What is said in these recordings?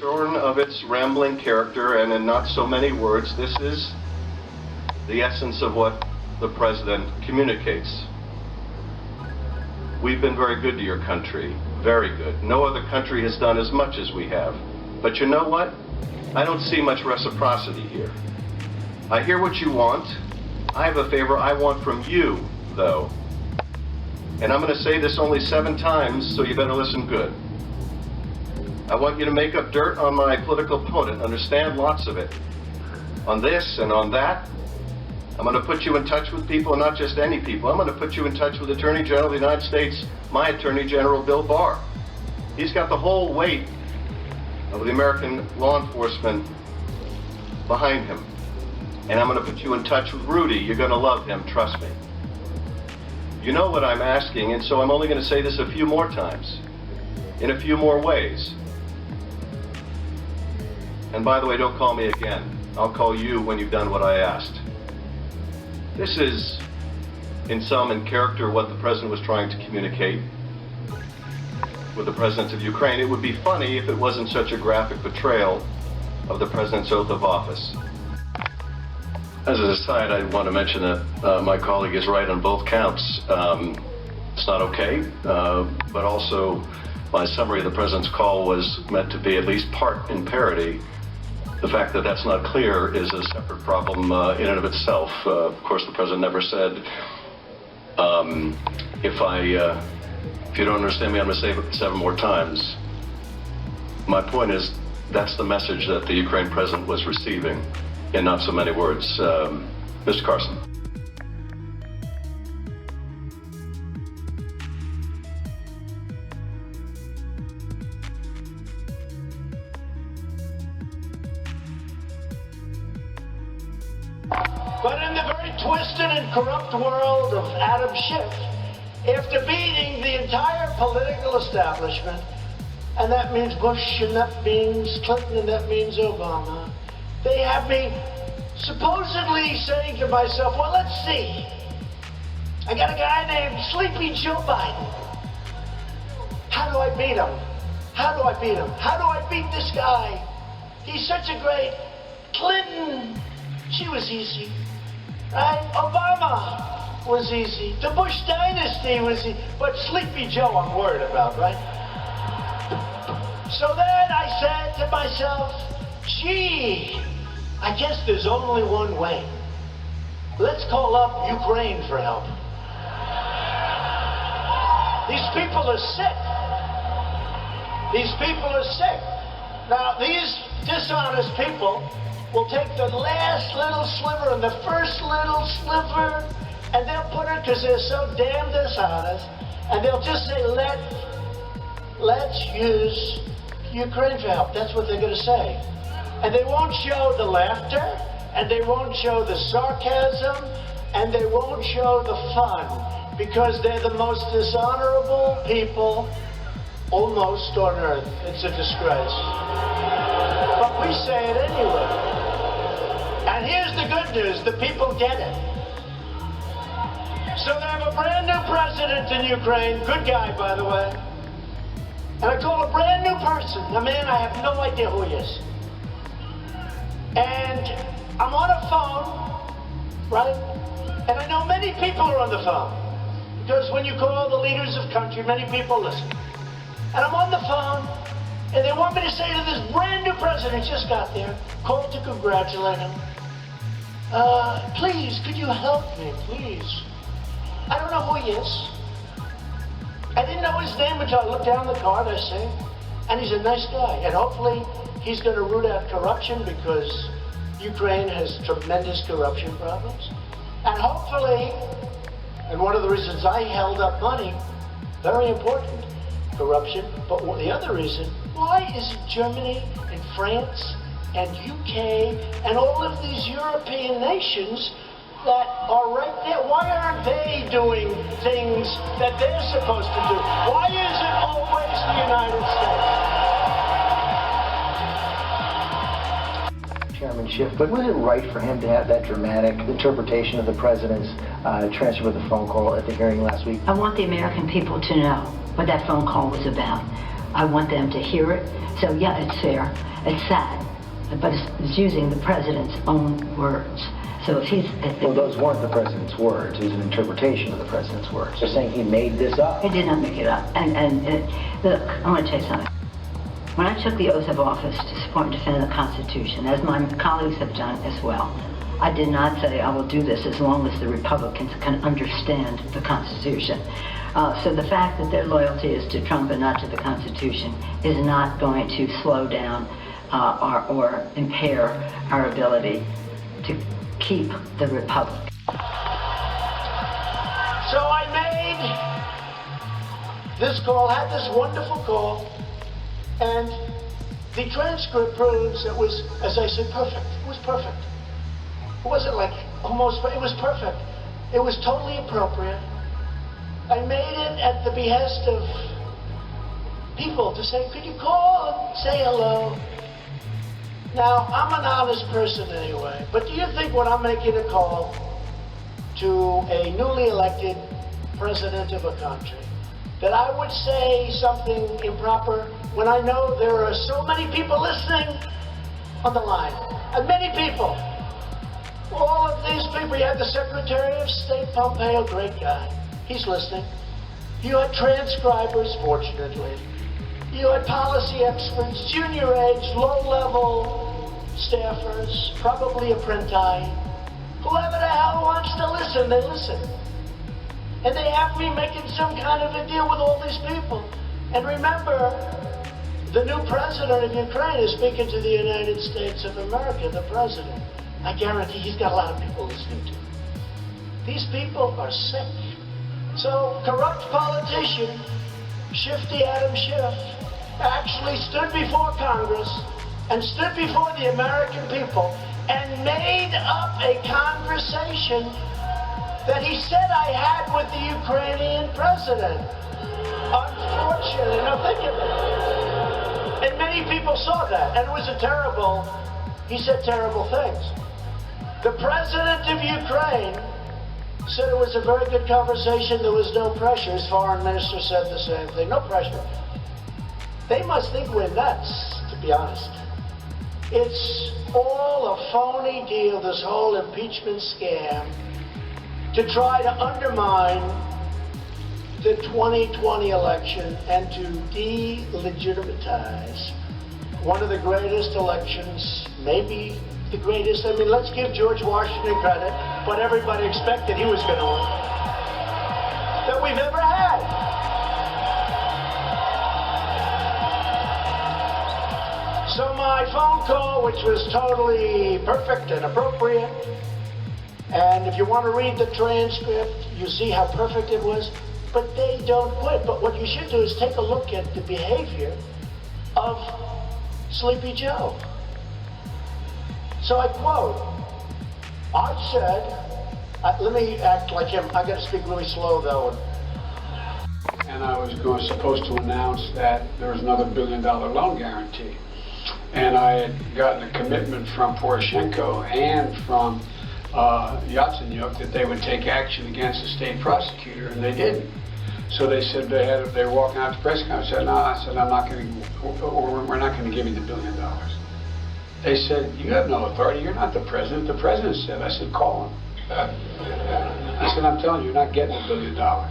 Shorn of its rambling character and in not so many words, this is the essence of what the president communicates. We've been very good to your country, very good. No other country has done as much as we have. But you know what? I don't see much reciprocity here. I hear what you want. I have a favor I want from you, though. And I'm going to say this only 7 times, so you better listen good. I want you to make up dirt on my political opponent, understand lots of it. On this and on that. I'm going to put you in touch with people, and not just any people. I'm going to put you in touch with Attorney General of the United States, my Attorney General, Bill Barr. He's got the whole weight of the American law enforcement behind him. And I'm going to put you in touch with Rudy. You're going to love him, trust me. You know what I'm asking, and so I'm only going to say this a few more times, in a few more ways. And by the way, don't call me again. I'll call you when you've done what I asked. This is, in sum and character, what the president was trying to communicate with the president of Ukraine. It would be funny if it wasn't such a graphic portrayal of the president's oath of office. As an aside, I want to mention that my colleague is right on both counts. It's not okay, but also my summary of the president's call was meant to be at least part in parody. The fact that that's not clear is a separate problem in and of itself. Of course, the president never said, if you don't understand me, I'm going to say it 7 more times. My point is, that's the message that the Ukraine president was receiving in not so many words. Mr. Carson. But in the very twisted and corrupt world of Adam Schiff, after beating the entire political establishment, and that means Bush, and that means Clinton, and that means Obama, they have me supposedly saying to myself, well, let's see. I got a guy named Sleepy Joe Biden. How do I beat him? How do I beat him? How do I beat this guy? He's such a great Clinton. She was easy. Right? Obama was easy. The Bush dynasty was easy. But Sleepy Joe I'm worried about, right? So then I said to myself, gee, I guess there's only one way. Let's call up Ukraine for help. These people are sick. These people are sick. Now, these dishonest people will take the last little sliver and the first little sliver, and they'll put it, because they're so damn dishonest, and they'll just say, let's use Ukraine for help. That's what they're going to say. And they won't show the laughter, and they won't show the sarcasm, and they won't show the fun, because they're the most dishonorable people almost on earth. It's a disgrace. But we say it anyway. And here's the good news, the people get it. So they have a brand new president in Ukraine, good guy, by the way. And I call a brand new person, a man I have no idea who he is. And I'm on a phone, right? And I know many people are on the phone. Because when you call the leaders of country, many people listen. And I'm on the phone, and they want me to say to this brand new president, just got there, called to congratulate him. Please, could you help me, please? I don't know who he is. I didn't know his name until I looked down the card, I say. And he's a nice guy. And hopefully he's going to root out corruption, because Ukraine has tremendous corruption problems. And hopefully, and one of the reasons I held up money, very important, corruption. But the other reason, why is it Germany and France and UK and all of these European nations that are right there, why aren't they doing things that they're supposed to do? Why is it always the United States? Chairman Schiff, but was it right for him to have that dramatic interpretation of the president's transfer of the phone call at the hearing last week? I want the American people to know what that phone call was about. I want them to hear it. So yeah, it's fair. It's sad, but it's using the president's own words. So if he's... Well, those weren't the president's words. It was an interpretation of the president's words. They're saying he made this up. He did not make it up. Look, I want to tell you something. When I took the oath of office to support and defend the Constitution, as my colleagues have done as well, I did not say I will do this as long as the Republicans can understand the Constitution. So the fact that their loyalty is to Trump and not to the Constitution is not going to slow down or impair our ability to keep the Republic. So I made this call, had this wonderful call, and the transcript proves it was, as I said, perfect. It was perfect. It wasn't like almost, it was perfect. It was totally appropriate. I made it at the behest of people to say, could you call and say hello? Now, I'm an honest person anyway, but do you think when I'm making a call to a newly elected president of a country, that I would say something improper when I know there are so many people listening on the line? And many people. All of these people. You had the Secretary of State, Pompeo, great guy. He's listening. You had transcribers, fortunately. You had policy experts, junior age, low-level staffers, probably apprentice. Whoever the hell wants to listen, they listen. And they have me making some kind of a deal with all these people. And remember, the new president of Ukraine is speaking to the United States of America, the president. I guarantee he's got a lot of people listening to him. These people are sick. So, corrupt politician, Shifty Adam Schiff, actually stood before Congress and stood before the American people and made up a conversation that he said I had with the Ukrainian president. Unfortunately, now think of it. And many people saw that, and it was he said terrible things. The president of Ukraine said it was a very good conversation, there was no pressure. His foreign minister said the same thing, no pressure. They must think we're nuts, to be honest. It's all a phony deal, this whole impeachment scam, to try to undermine the 2020 election and to delegitimize one of the greatest elections, maybe the greatest. I mean, let's give George Washington credit, but everybody expected he was going to win, that we've ever had. So my phone call, which was totally perfect and appropriate, and if you want to read the transcript, you see how perfect it was, but they don't quit. But what you should do is take a look at the behavior of Sleepy Joe. So I quote, I said, let me act like him, I gotta speak really slow though. And I was supposed to announce that there was another $1 billion loan guarantee. And I had gotten a commitment from Poroshenko and from Yatsenyuk that they would take action against the state prosecutor, and they didn't. So they said they were walking out to press conference. I said, no, I'm not going to, we're not going to give you the $1 billion. They said, you have no authority. You're not the president. The president said. I said, call him. I said, I'm telling you, you're not getting $1 billion. I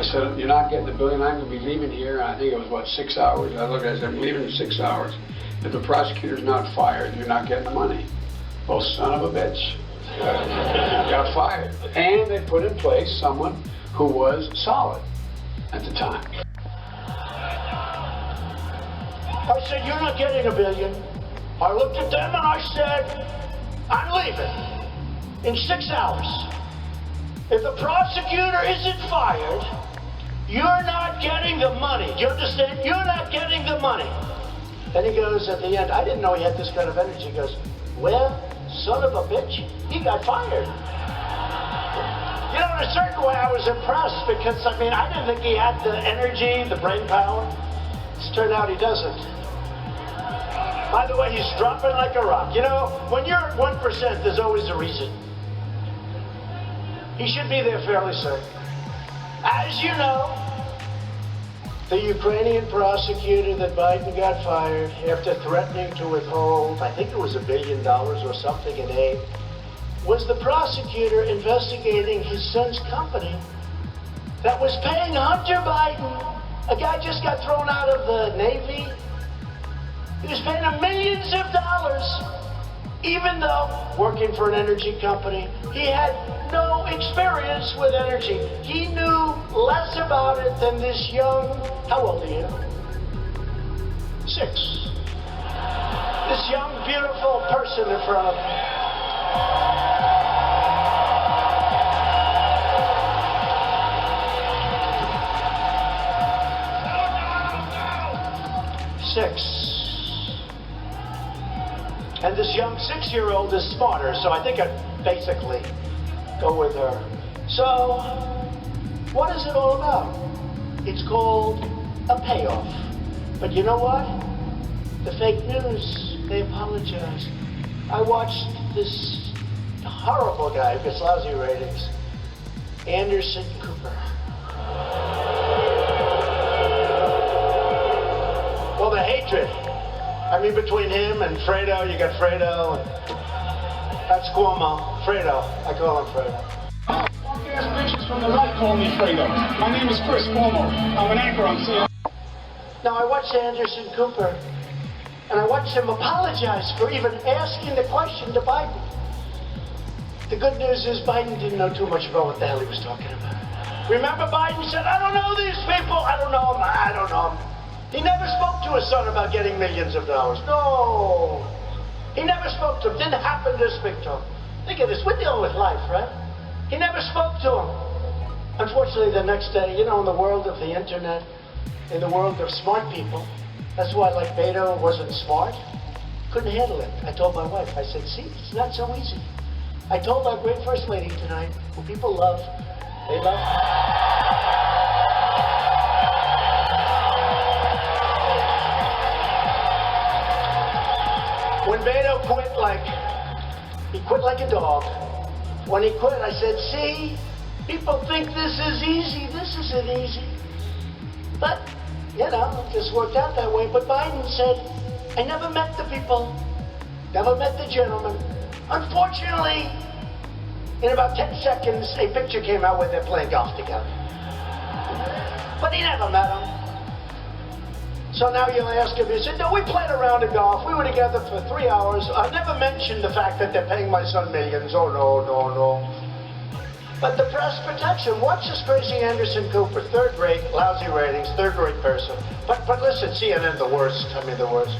said, you're not getting $1 billion. I'm going to be leaving here. And I think it was, what, 6 hours? I looked at it, I said, I'm leaving in 6 hours. If the prosecutor's not fired, you're not getting the money. Well, son of a bitch. Got fired. And they put in place someone who was solid at the time. I said, you're not getting $1 billion. I looked at them and I said, I'm leaving in 6 hours. If the prosecutor isn't fired, you're not getting the money. Do you understand? You're not getting the money. Then he goes at the end, I didn't know he had this kind of energy. He goes, well, son of a bitch, he got fired. You know, in a certain way I was impressed because, I mean, I didn't think he had the energy, the brain power. It's turned out he doesn't. By the way, he's dropping like a rock. You know, when you're at 1%, there's always a reason. He should be there fairly soon. As you know, The Ukrainian prosecutor that Biden got fired after threatening to withhold, I think it was $1 billion or something in aid, was the prosecutor investigating his son's company that was paying Hunter Biden. A guy just got thrown out of the Navy. He was paying him millions of dollars, even though working for an energy company, he had no experience with energy. He knew less about it than this young, how old are you? 6. This young, beautiful person in front of me. And this young 6-year-old is smarter, so I think I'd basically go with her. So, what is it all about? It's called a payoff. But you know what? The fake news, they apologized. I watched this horrible guy who gets lousy ratings, Anderson Cooper. Well, the hatred. I mean, between him and Fredo, you got Fredo, and that's Cuomo. Fredo, I call him Fredo. Punk-ass bitches from the right call me Fredo. My name is Chris Cuomo. I'm an anchor on CNN. Now, I watched Anderson Cooper, and I watched him apologize for even asking the question to Biden. The good news is Biden didn't know too much about what the hell he was talking about. Remember, Biden said, I don't know these people. I don't know them. I don't know them. He never spoke to his son about getting millions of dollars. No. He never spoke to him. Didn't happen to speak to him. Think of this. We're dealing with life, right? He never spoke to him. Unfortunately, the next day, you know, in the world of the internet, in the world of smart people, that's why, like, Beto wasn't smart. Couldn't handle it. I told my wife, I said, see, it's not so easy. I told our great First Lady tonight, who people love, they love her. When Beto quit, he quit like a dog. When he quit, I said, see, people think this is easy. This isn't easy. But, you know, it just worked out that way. But Biden said, I never met the people, never met the gentleman. Unfortunately, in about 10 seconds, a picture came out where they're playing golf together. But he never met him. So now you'll ask him, he said, no, we played a round of golf. We were together for 3 hours. I never mentioned the fact that they're paying my son millions. Oh, no. But the press protection. Watch this crazy Anderson Cooper. Third rate, lousy ratings, third rate person. But listen, CNN, the worst. I mean, the worst.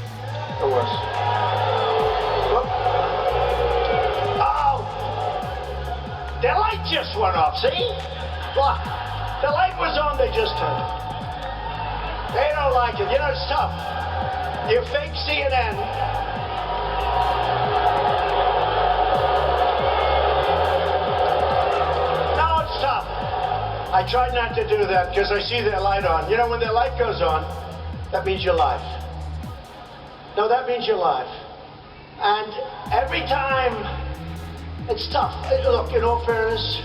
The worst. Look. Oh! Their light just went off, see? Look. The light was on, they just turned it. They don't like it. You know, it's tough. You fake CNN. No, it's tough. I try not to do that because I see their light on. You know, when their light goes on, that means you're live. No, that means you're live. And every time, it's tough. Look, in all fairness,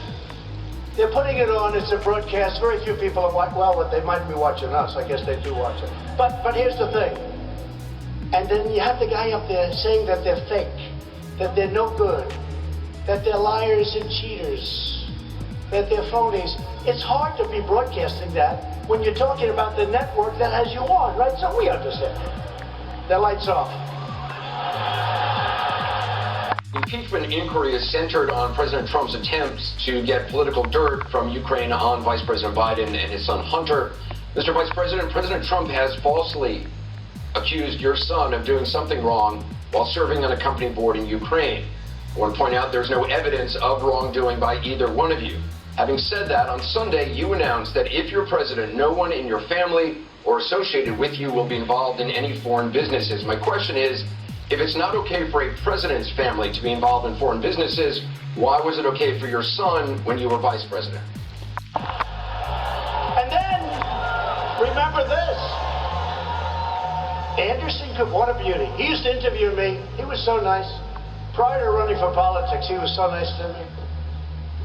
they're putting it on, it's a broadcast, very few people are watching, well, they might be watching us, I guess they do watch it. But here's the thing, and then you have the guy up there saying that they're fake, that they're no good, that they're liars and cheaters, that they're phonies. It's hard to be broadcasting that when you're talking about the network that has you on, right? So we understand. Their lights off. Impeachment inquiry is centered on President Trump's attempts to get political dirt from Ukraine on Vice President Biden and his son Hunter. Mr. Vice President, President Trump has falsely accused your son of doing something wrong while serving on a company board in Ukraine. I want to point out there's no evidence of wrongdoing by either one of you. Having said that, on Sunday you announced that if you're president, no one in your family or associated with you will be involved in any foreign businesses. My question is, if it's not okay for a president's family to be involved in foreign businesses, why was it okay for your son when you were vice president? And then, remember this. Anderson Cooper, what a beauty. He used to interview me. He was so nice. Prior to running for politics, he was so nice to me.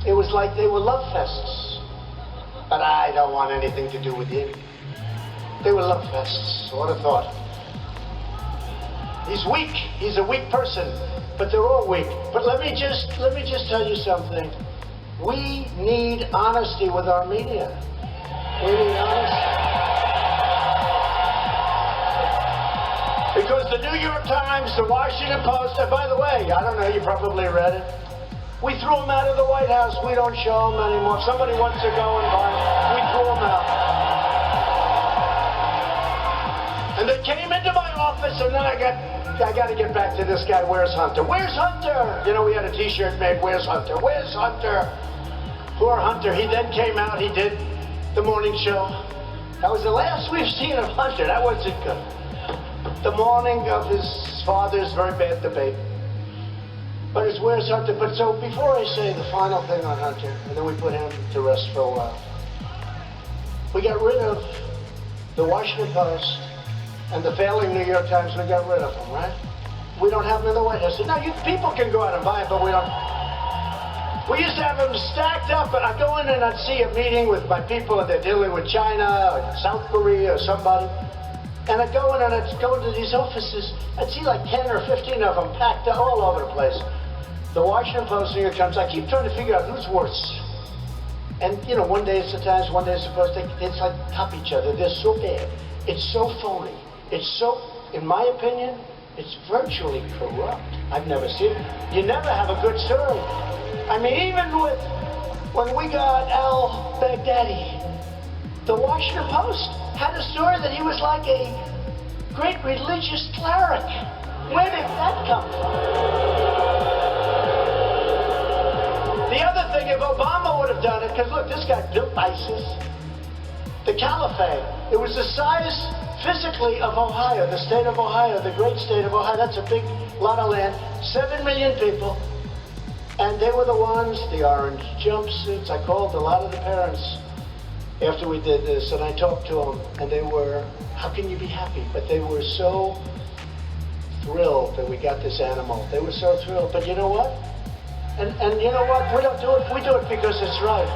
It was like they were love fests. But I don't want anything to do with him. They were love fests. What a thought. He's weak. He's a weak person, but they're all weak. But let me just tell you something. We need honesty with our media. We need honesty. Because the New York Times, the Washington Post, and by the way, I don't know, you probably read it. We threw them out of the White House. We don't show them anymore. If somebody wants to go and buy them, we threw them out. And they came into my office, and then I got to get back to this guy. Where's Hunter? Where's Hunter? You know, we had a T-shirt made. Where's Hunter? Where's Hunter? Poor Hunter. He then came out. He did the morning show. That was the last we've seen of Hunter. That wasn't good. The morning of his father's very bad debate. But it's where's Hunter? But so before I say the final thing on Hunter, and then we put him to rest for a while, we got rid of the Washington Post and the failing New York Times. We got rid of them, right? We don't have them in the White House. Now, people can go out and buy them, but we don't. We used to have them stacked up, and I'd go in and I'd see a meeting with my people, and they're dealing with China or South Korea or somebody. And I'd go in and I'd go into these offices. I'd see like 10 or 15 of them packed up all over the place. The Washington Post, New York Times, I keep trying to figure out who's worse. And, you know, one day it's the Times, one day it's the Post. It's like top each other. They're so bad. It's so phony. It's so, in my opinion, it's virtually corrupt. I've never seen it. You never have a good story. I mean, even when we got al-Baghdadi, the Washington Post had a story that he was like a great religious cleric. Where did that come from? The other thing, if Obama would have done it, because look, this guy built ISIS, the caliphate, it was the size physically of Ohio, the state of Ohio, the great state of Ohio. That's a big lot of land, 7 million people. And they were the ones, the orange jumpsuits. I called a lot of the parents after we did this, and I talked to them, and they were, how can you be happy? But they were so thrilled that we got this animal. They were so thrilled. But you know what? And you know what? We don't do it. We do it because it's right.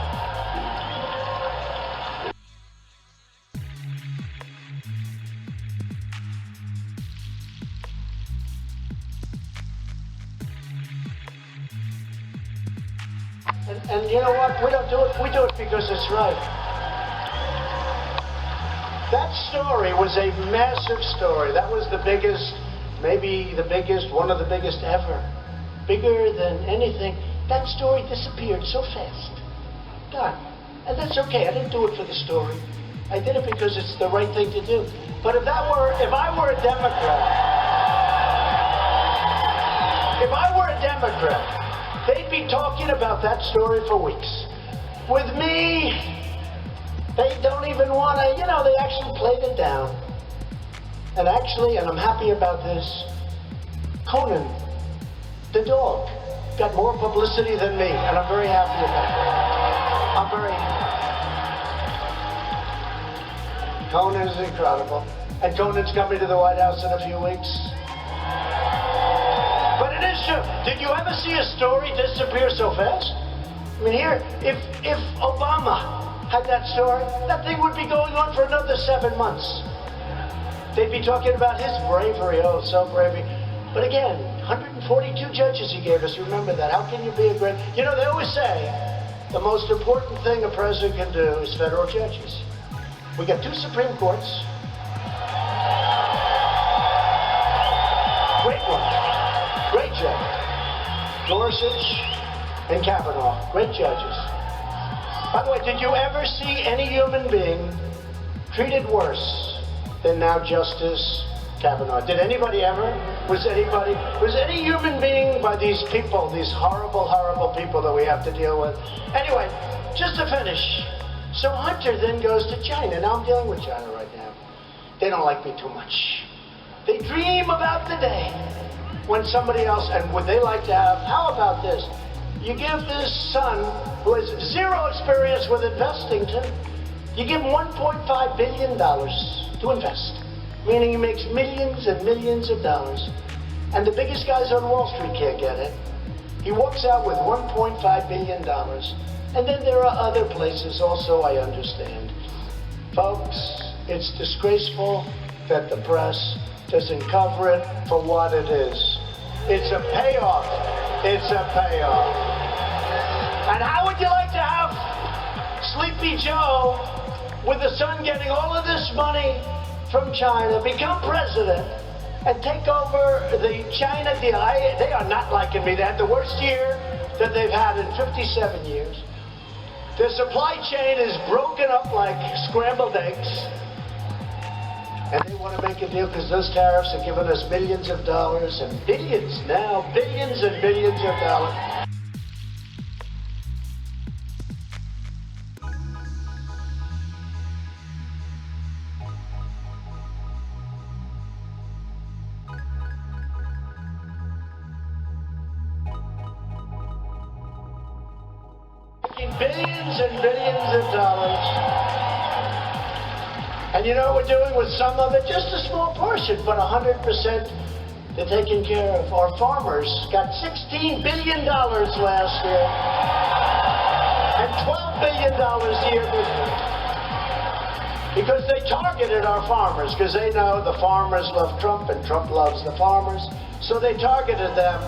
And you know what? We don't do it. We do it because it's right. That story was a massive story. That was the biggest, maybe the biggest, one of the biggest ever. Bigger than anything. That story disappeared so fast. Gone. And that's okay. I didn't do it for the story. I did it because it's the right thing to do. But if I were a Democrat, they'd be talking about that story for weeks. With me, they don't even want to, you know, they actually played it down. And actually, and I'm happy about this, Conan, the dog, got more publicity than me, and I'm very happy about it. I'm very happy. Conan is incredible. And Conan's coming to the White House in a few weeks. But it is true. Did you ever see a story disappear so fast? I mean, here, if Obama had that story, that thing would be going on for another 7 months. They'd be talking about his bravery, oh, so bravery. But again, 142 judges he gave us, remember that. How can you be a great... You know, they always say the most important thing a president can do is federal judges. We got 2 Supreme Courts. Great ones. Great judges. Gorsuch and Kavanaugh. Great judges. By the way, did you ever see any human being treated worse than now Justice Kavanaugh? Did anybody ever? Was any human being by these people, these horrible, horrible people that we have to deal with? Anyway, just to finish. So Hunter then goes to China. Now I'm dealing with China right now. They don't like me too much. They dream about the day when somebody else, and would they like to have, how about this? You give this son, who has 0 experience with investing, you give him $1.5 billion to invest, meaning he makes millions and millions of dollars. And the biggest guys on Wall Street can't get it. He walks out with $1.5 billion. And then there are other places also, I understand. Folks, it's disgraceful that the press doesn't cover it for what it is. It's a payoff. It's a payoff. And how would you like to have Sleepy Joe, with the son getting all of this money from China, become president and take over the China deal? They are not liking me. They had the worst year that they've had in 57 years. Their supply chain is broken up like scrambled eggs. And they want to make a deal because those tariffs are giving us millions of dollars and billions now, billions and billions of dollars. Billions and billions of dollars. And you know what we're doing with some of it? Just a small portion, but 100% they're taking care of. Our farmers got $16 billion last year and $12 billion the year before. Because they targeted our farmers, because they know the farmers love Trump and Trump loves the farmers. So they targeted them,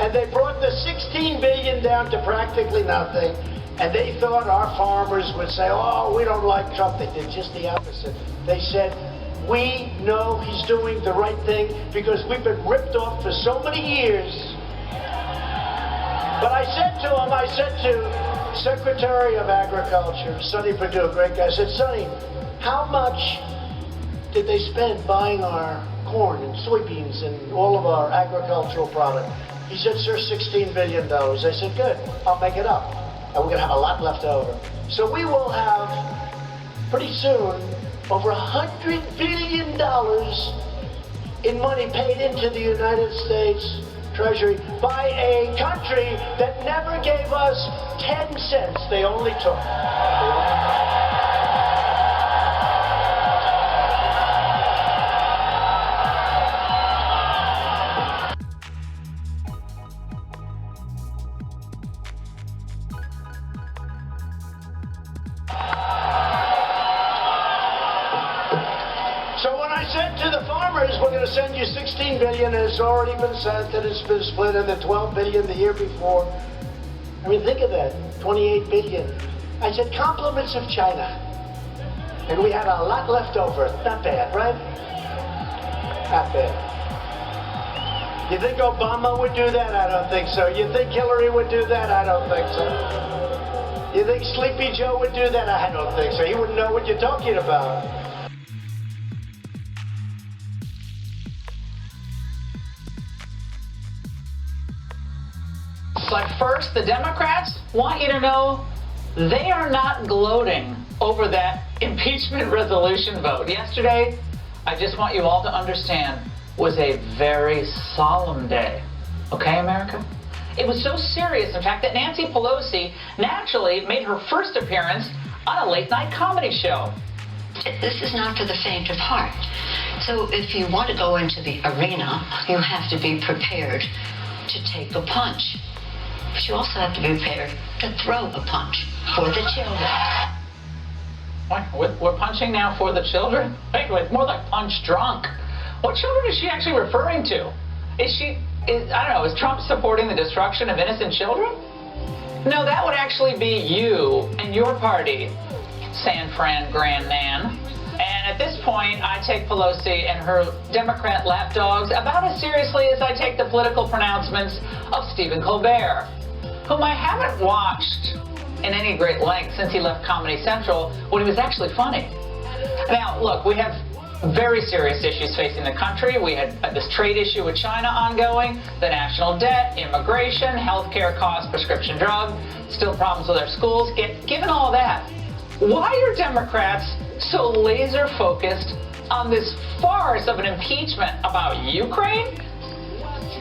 and they brought the $16 billion down to practically nothing. And they thought our farmers would say, oh, we don't like Trump. They did just the opposite. They said, we know he's doing the right thing because we've been ripped off for so many years. But I said to Secretary of Agriculture, Sonny Perdue, great guy, I said, Sonny, how much did they spend buying our corn and soybeans and all of our agricultural product? He said, sir, $16 billion. I said, good, I'll make it up. And we're going to have a lot left over. So we will have, pretty soon, over $100 billion in money paid into the United States Treasury by a country that never gave us 10 cents. They only took. We're going to send you $16 billion, and it's already been sent, and it's been split into $12 billion the year before. I mean, think of that, $28 billion. I said compliments of China, and we had a lot left over. Not bad, right? Not bad. You think Obama would do that? I don't think so. You think Hillary would do that? I don't think so. You think Sleepy Joe would do that? I don't think so. He wouldn't know what you're talking about. But first, the Democrats want you to know they are not gloating over that impeachment resolution vote. Yesterday, I just want you all to understand, was a very solemn day. Okay, America? It was so serious, in fact, that Nancy Pelosi naturally made her first appearance on a late-night comedy show. This is not for the faint of heart. So if you want to go into the arena, you have to be prepared to take a punch. But you also have to be prepared to throw a punch for the children. What? We're punching now for the children? Wait, more like punch drunk. What children is she actually referring to? I don't know, is Trump supporting the destruction of innocent children? No, that would actually be you and your party, San Fran Grand Nan. And at this point, I take Pelosi and her Democrat lapdogs about as seriously as I take the political pronouncements of Stephen Colbert, whom I haven't watched in any great length since he left Comedy Central when he was actually funny. Now, look, we have very serious issues facing the country. We had this trade issue with China ongoing, the national debt, immigration, healthcare costs, prescription drug, still problems with our schools. Given all that, why are Democrats so laser focused on this farce of an impeachment about Ukraine?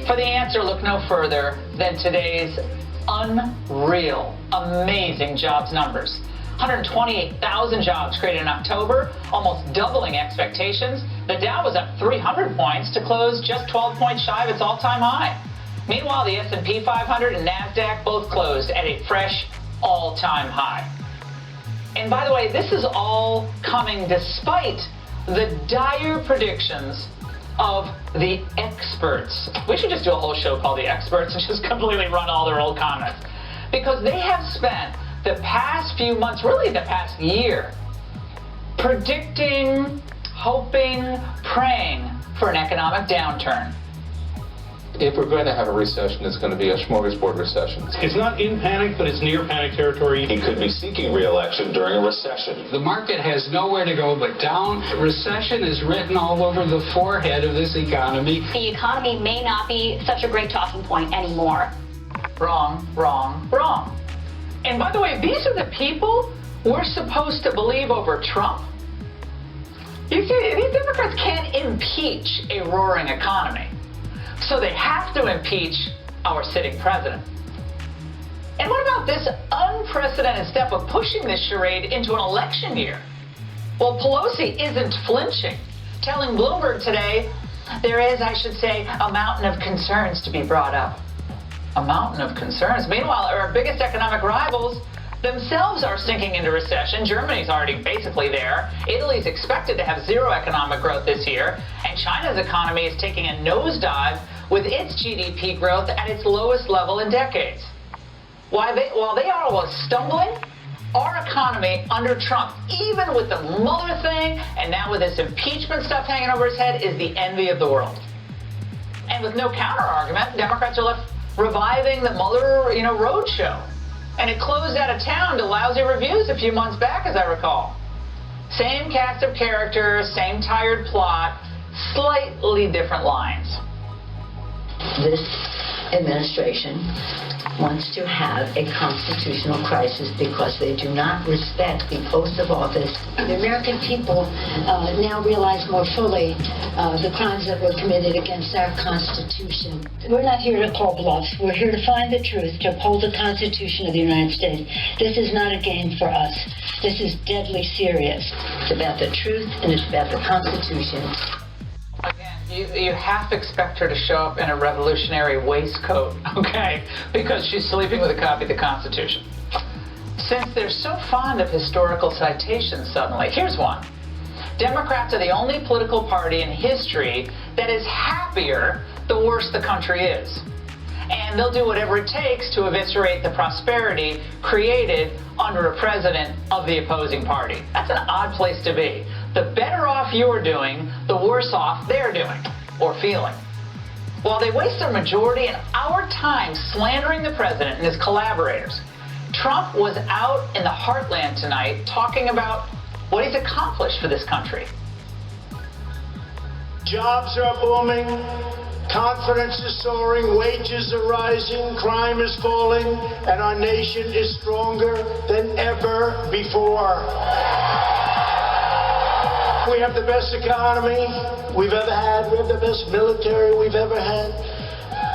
For the answer, look no further than today's unreal, amazing jobs numbers. 128,000 jobs created in October, almost doubling expectations. The Dow was up 300 points to close just 12 points shy of its all-time high. Meanwhile, the S&P 500 and NASDAQ both closed at a fresh all-time high. And by the way, this is all coming despite the dire predictions of the experts. We should just do a whole show called The Experts and just completely run all their old comments. Because they have spent the past few months, really the past year, predicting, hoping, praying for an economic downturn. If we're going to have a recession, it's going to be a smorgasbord recession. It's not in panic, but it's near panic territory. He could be seeking re-election during a recession. The market has nowhere to go but down. Recession is written all over the forehead of this economy. The economy may not be such a great talking point anymore. Wrong, wrong, wrong. And by the way, these are the people we're supposed to believe over Trump. You see, these Democrats can't impeach a roaring economy. So they have to impeach our sitting president. And what about this unprecedented step of pushing this charade into an election year? Well, Pelosi isn't flinching, telling Bloomberg today there is, I should say, a mountain of concerns to be brought up. A mountain of concerns. Meanwhile, our biggest economic rivals themselves are sinking into recession. Germany's already basically there. Italy's expected to have zero economic growth this year. And China's economy is taking a nosedive with its GDP growth at its lowest level in decades. While they are all stumbling, our economy under Trump, even with the Mueller thing and now with this impeachment stuff hanging over his head, is the envy of the world. And with no counter-argument, Democrats are left reviving the Mueller, roadshow. And it closed out of town to lousy reviews a few months back, as I recall. Same cast of characters, same tired plot, slightly different lines. This administration wants to have a constitutional crisis because they do not respect the oath of office. The American people now realize more fully the crimes that were committed against our Constitution. We're not here to call bluffs. We're here to find the truth, to uphold the Constitution of the United States. This is not a game for us. This is deadly serious. It's about the truth and it's about the Constitution. Again, you half expect her to show up in a revolutionary waistcoat, okay? Because she's sleeping with a copy of the Constitution. Since they're so fond of historical citations suddenly, here's one. Democrats are the only political party in history that is happier the worse the country is. And they'll do whatever it takes to eviscerate the prosperity created under a president of the opposing party. That's an odd place to be. The better off you're doing, the worse off they're doing or feeling. While they waste their majority and our time slandering the president and his collaborators, Trump was out in the heartland tonight talking about what he's accomplished for this country. Jobs are booming, confidence is soaring, wages are rising, crime is falling, and our nation is stronger than ever before. We have the best economy we've ever had. We have the best military we've ever had.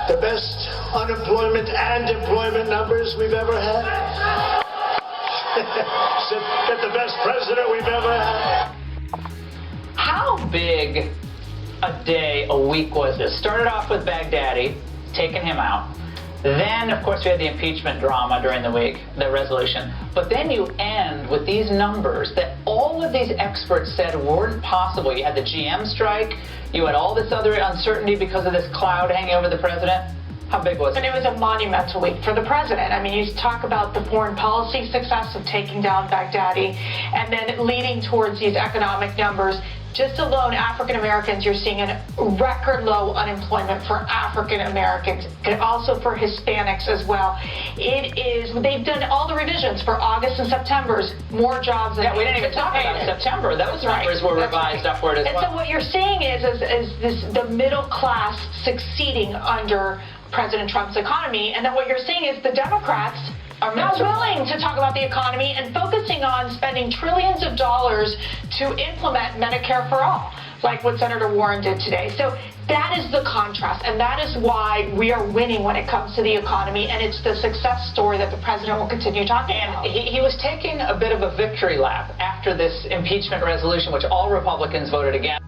The best unemployment and employment numbers we've ever had. Get the best president we've ever had. How big a day, a week was this? Started off with Baghdadi, taking him out. Then, of course, we had the impeachment drama during the week, the resolution. But then you end with these numbers that all of these experts said weren't possible. You had the GM strike. You had all this other uncertainty because of this cloud hanging over the president. How big was it? And it was a monumental week for the president. I mean, you talk about the foreign policy success of taking down Baghdadi and then leading towards these economic numbers. Just alone, African Americans, you're seeing a record low unemployment for African Americans and also for Hispanics as well. They've done all the revisions for August and September's, more jobs than we didn't even talk about September. Those numbers were revised upward as well. And so what you're seeing is the middle class succeeding under President Trump's economy. And then what you're seeing is the Democrats are not willing to talk about the economy and focusing on spending trillions of dollars to implement Medicare for all, like what Senator Warren did today. So that is the contrast, and that is why we are winning when it comes to the economy, and it's the success story that the president will continue talking about. He was taking a bit of a victory lap after this impeachment resolution, which all Republicans voted against.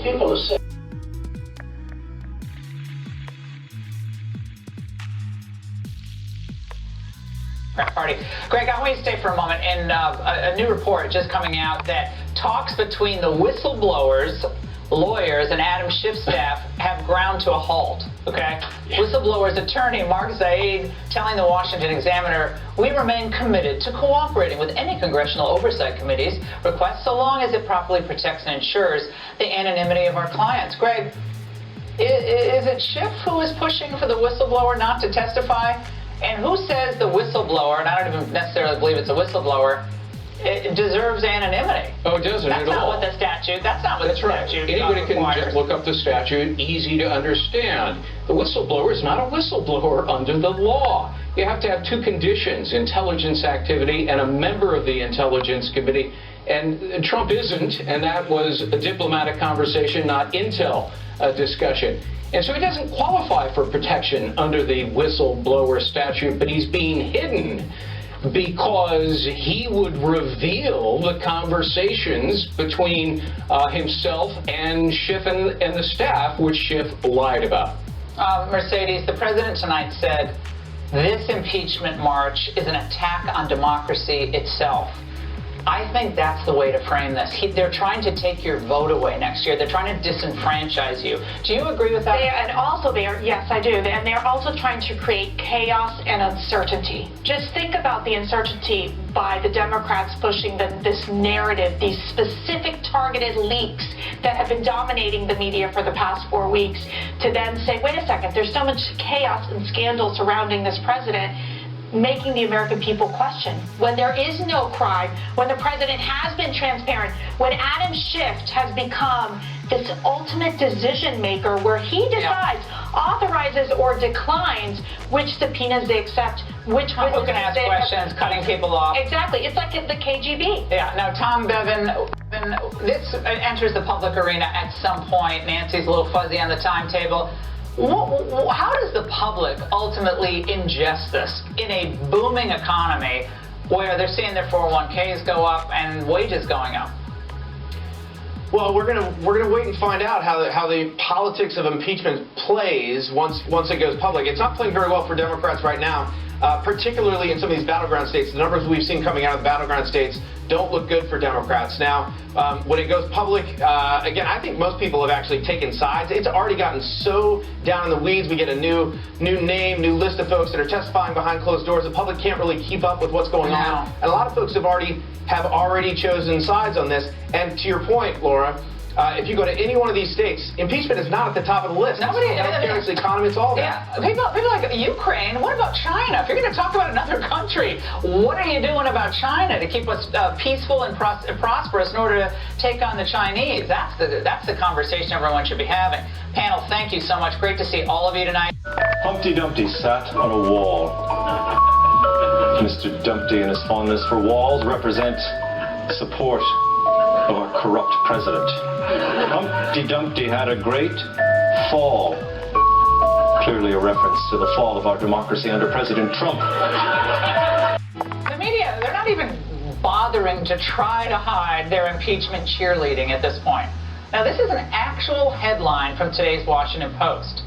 people are sick. Party. Greg, I want you to stay for a moment. And a new report just coming out that talks between the whistleblowers, lawyers, and Adam Schiff's staff have ground to a halt. Okay? Yeah. Whistleblower's attorney, Mark Zaid, telling the Washington Examiner, "We remain committed to cooperating with any congressional oversight committee's requests so long as it properly protects and ensures the anonymity of our clients." Greg, is it Schiff who is pushing for the whistleblower not to testify? And who says the whistleblower, and I don't even necessarily believe it's a whistleblower, it deserves anonymity? Oh, it doesn't That's at all. not what the statute, that's not what the statute Anybody can requires. just look up the statute, easy to understand. The whistleblower is not a whistleblower under the law. You have to have two conditions, intelligence activity and a member of the Intelligence Committee. And Trump isn't, and that was a diplomatic conversation, not intel discussion. And so he doesn't qualify for protection under the whistleblower statute, but he's being hidden because he would reveal the conversations between himself and Schiff and the staff, which Schiff lied about. Mercedes, the president tonight said this impeachment march is an attack on democracy itself. I think that's the way to frame this. They're trying to take your vote away next year. They're trying to disenfranchise you. Do you agree with that? Yes, I do. And they're also trying to create chaos and uncertainty. Just think about the uncertainty by the Democrats pushing this narrative, these specific targeted leaks that have been dominating the media for the past 4 weeks, to then say, wait a second, there's so much chaos and scandal surrounding this president, making the American people question. When there is no crime, when the president has been transparent, when Adam Schiff has become this ultimate decision maker where he decides, authorizes or declines which subpoenas they accept, which who can ask questions, cutting people off. Exactly. It's like the KGB. Yeah. Now, Tom Bevan, this enters the public arena at some point. Nancy's a little fuzzy on the timetable. How does the public ultimately ingest this in a booming economy where they're seeing their 401ks go up and wages going up? Well, we're gonna wait and find out how the politics of impeachment plays once it goes public. It's not playing very well for Democrats right now, particularly in some of these battleground states. The numbers we've seen coming out of the battleground states don't look good for Democrats. Now, when it goes public, again, I think most people have actually taken sides. It's already gotten so down in the weeds. We get a new name, new list of folks that are testifying behind closed doors. The public can't really keep up with what's going on. And a lot of folks have already chosen sides on this. And to your point, Laura, if you go to any one of these states, impeachment is not at the top of the list. Nobody. It's healthcare, it's the economy, it's all that. Yeah, people like Ukraine. What about China? If you're going to talk about another country, what are you doing about China to keep us peaceful and prosperous in order to take on the Chinese? That's the conversation everyone should be having. Panel, thank you so much. Great to see all of you tonight. Humpty Dumpty sat on a wall. Mr. Dumpty and his fondness for walls represent support of our corrupt president. Humpty Dumpty had a great fall. Clearly a reference to the fall of our democracy under President Trump. The media, they're not even bothering to try to hide their impeachment cheerleading at this point. Now, this is an actual headline from today's Washington Post.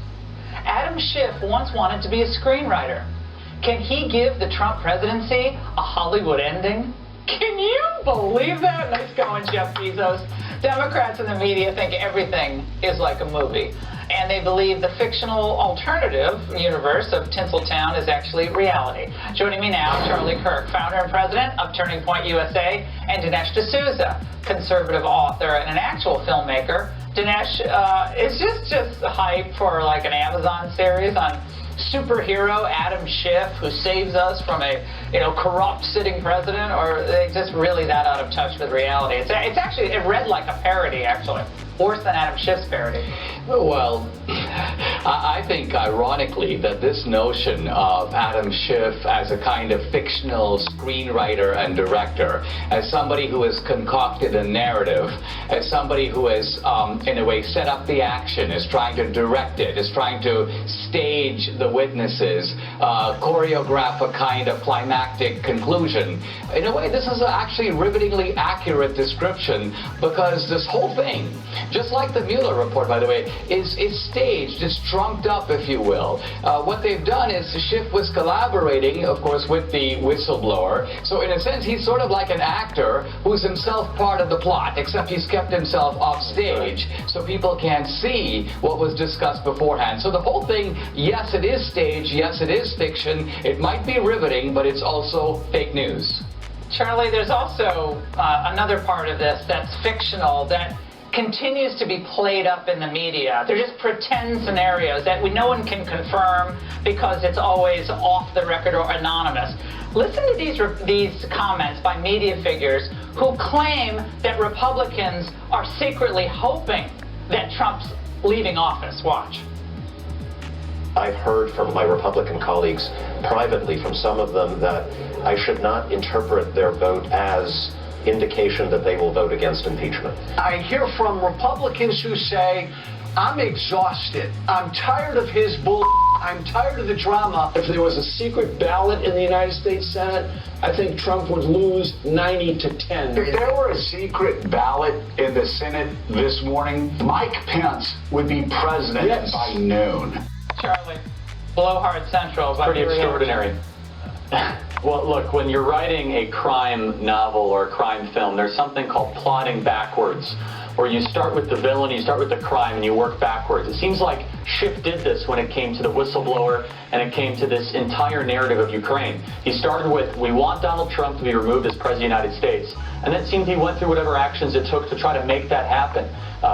Adam Schiff once wanted to be a screenwriter. Can he give the Trump presidency a Hollywood ending? Can you believe that? Nice going, Jeff Bezos. Democrats in the media think everything is like a movie, and they believe the fictional alternative universe of Tinseltown is actually reality. Joining me now, Charlie Kirk, founder and president of Turning Point USA, and Dinesh D'Souza, conservative author and an actual filmmaker. Dinesh is just hype for like an Amazon series on superhero Adam Schiff, who saves us from a corrupt sitting president, or are they just really that out of touch with reality? It's actually, it read like a parody, actually. Worse than Adam Schiff's parody. Well, I think, ironically, that this notion of Adam Schiff as a kind of fictional screenwriter and director, as somebody who has concocted a narrative, as somebody who has, in a way, set up the action, is trying to direct it, is trying to stage the witnesses, choreograph a kind of climactic conclusion. In a way, this is actually a rivetingly accurate description, because this whole thing, just like the Mueller report, by the way, is staged, it's trumped up, if you will. What they've done is Schiff was collaborating, of course, with the whistleblower. So in a sense, he's sort of like an actor who's himself part of the plot, except he's kept himself off stage so people can't see what was discussed beforehand. So the whole thing, yes, it is staged, yes, it is fiction, it might be riveting, but it's also fake news. Charlie, there's also another part of this that's fictional that continues to be played up in the media. They're just pretend scenarios that no one can confirm because it's always off the record or anonymous. Listen to these comments by media figures who claim that Republicans are secretly hoping that Trump's leaving office. Watch. I've heard from my Republican colleagues privately, from some of them, that I should not interpret their vote as indication that they will vote against impeachment. I hear from Republicans who say, I'm exhausted. I'm tired of his bull. I'm tired of the drama. If there was a secret ballot in the United States Senate, I think Trump would lose 90-10. If there were a secret ballot in the Senate this morning, Mike Pence would be president by noon. Charlie, Blowhard Central. Pretty extraordinary. Well, look, when you're writing a crime novel or a crime film, there's something called plotting backwards, where you start with the villain, you start with the crime, and you work backwards. It seems like Schiff did this when it came to the whistleblower and it came to this entire narrative of Ukraine. He started with, we want Donald Trump to be removed as President of the United States. And it seemed he went through whatever actions it took to try to make that happen.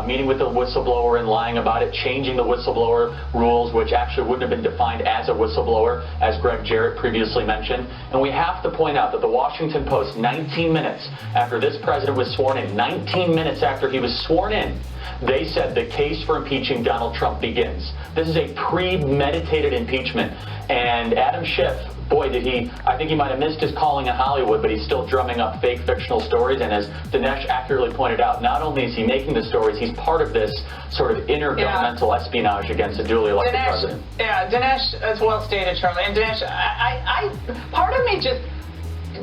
Meeting with the whistleblower and lying about it, changing the whistleblower rules, which actually wouldn't have been defined as a whistleblower, as Greg Jarrett previously mentioned. And we have to point out that the Washington Post, 19 minutes after this president was sworn in, 19 minutes after he was sworn in, they said the case for impeaching Donald Trump begins. This is a premeditated impeachment. And Adam Schiff, boy, I think he might have missed his calling in Hollywood, but he's still drumming up fake fictional stories. And as Dinesh accurately pointed out, not only is he making the stories, he's part of this sort of intergovernmental espionage against a duly elected president. Yeah, Dinesh, as well stated, Charlie. And Dinesh, part of me just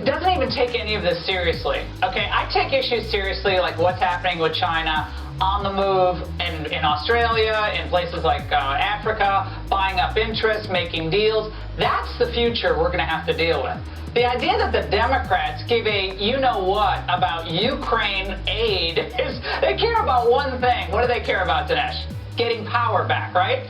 doesn't even take any of this seriously. Okay, I take issues seriously, like what's happening with China on the move in Australia, in places like Africa, buying up interests, making deals. That's the future we're going to have to deal with. The idea that the Democrats give a you-know-what about Ukraine aid is they care about one thing. What do they care about, Dinesh? Getting power back, right?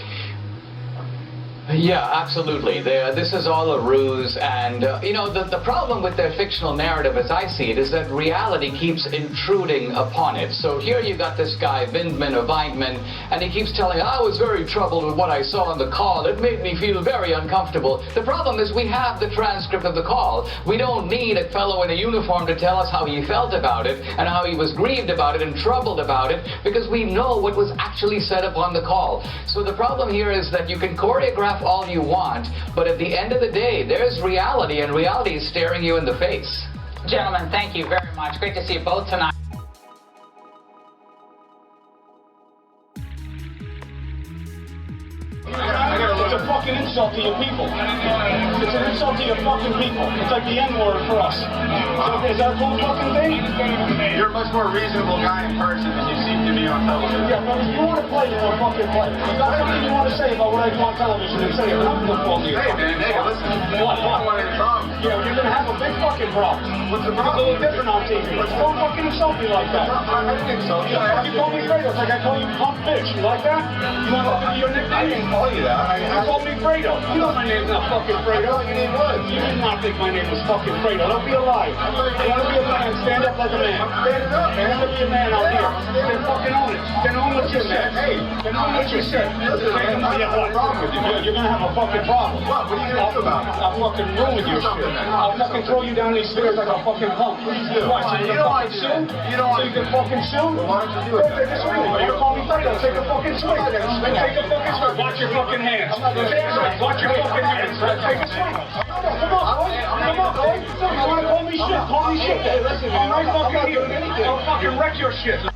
Yeah, absolutely. This is all a ruse, and the problem with their fictional narrative, as I see it, is that reality keeps intruding upon it. So here you got this guy, Vindman or Weidman, and he keeps telling, I was very troubled with what I saw on the call. It made me feel very uncomfortable. The problem is we have the transcript of the call. We don't need a fellow in a uniform to tell us how he felt about it and how he was grieved about it and troubled about it, because we know what was actually said upon the call. So the problem here is that you can choreograph all you want, but at the end of the day, there's reality, and reality is staring you in the face. Gentlemen, thank you very much. Great to see you both tonight. It's a fucking insult to your people. It's an insult to your fucking people. It's like the N-word for us. Is that a cool fucking thing? You're a much more reasonable guy in person than you seem to be on television. Yeah, but if you want to play, then we'll fucking play. You got something you want to say about what I do on television, then say it. I'm going to call you. Hey, man, hey, listen. What? One at a time. Yeah, you're going to have a big fucking problem. What's the It's a problem? little different on TV. Don't fucking insult me like that. I didn't insult you. You call me Fredo, like I call you punk bitch. You like that? You want to be your nickname? I didn't call you that. You called me Fredo. You know my name's not fucking Fredo. I thought your name was. You did not think my name was fucking Fredo. Don't be a liar. You want to be a man, stand up like a man. I'm standing up, man. You want to be a man out here. Then fucking own it. Then own what you said. Hey. Then own what you said. Listen, man, I have a problem with you. You're going to have a fucking problem. What? What are you going to do about it? I'll fucking ruin your shit. I'll fucking throw throw you down these stairs like a fucking punk. Please do. What, so you can fucking sue? You don't So you can fucking sue? Well, why don't you do it? Okay, this way. You're gonna call me Fredo. Take a fucking swing. Take a fucking swing. Watch your fucking hands. Watch your fucking hands. Take a swing. Come on, boy. Come on, boy. You wanna call me shit? Call me shit. Hey, listen, man. I'm fucking here. I'll fucking wreck your shit.